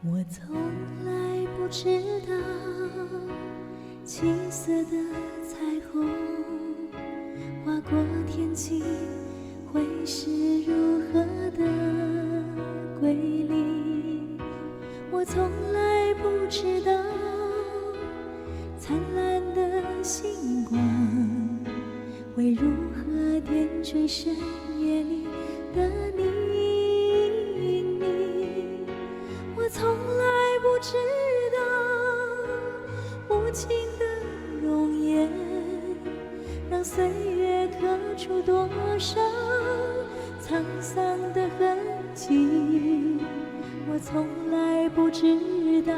我从来不知道七色的彩虹划过天际会是如何的瑰丽。我从来不知道灿烂的星光会如何点缀深夜里的你。我从来不知道无情的容颜让岁月刻出多少沧桑的痕迹。我从来不知道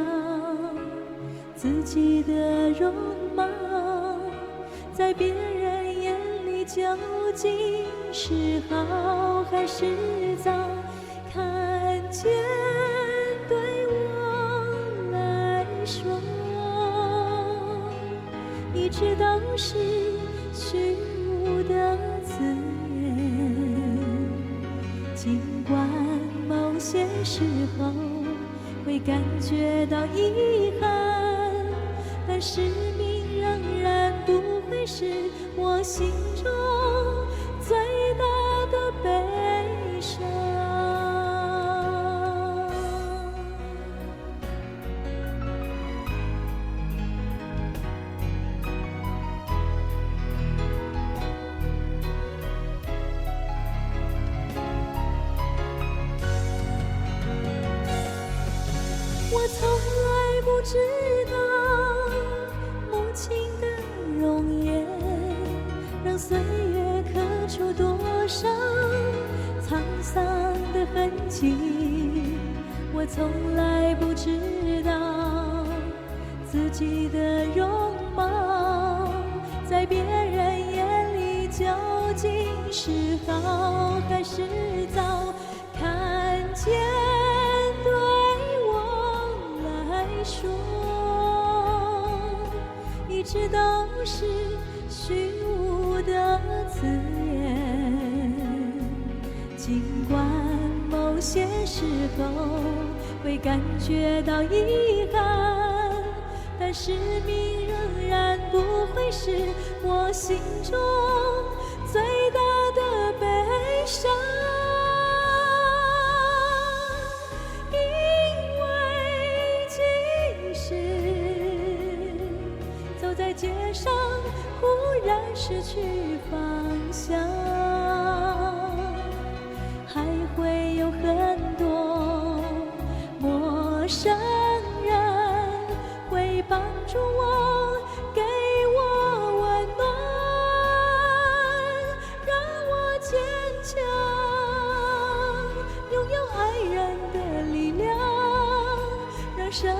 自己的容貌在别人眼里究竟是好还是糟。看见对我来说一直都是虚无的字眼，尽管某些时候会感觉到遗憾，但使命仍然不会是我心中最大的悲伤。我从来不知道母亲的容颜让岁月刻出多少沧桑的痕迹。我从来不知道自己的容貌在别人眼里究竟是好还是糟。看见说一直都是虚无的字眼，尽管某些时候会感觉到遗憾，但使命仍然不会是我心中最大的悲伤。在街上忽然失去方向，还会有很多陌生人会帮助我，给我温暖，让我坚强，拥有爱人的力量，让生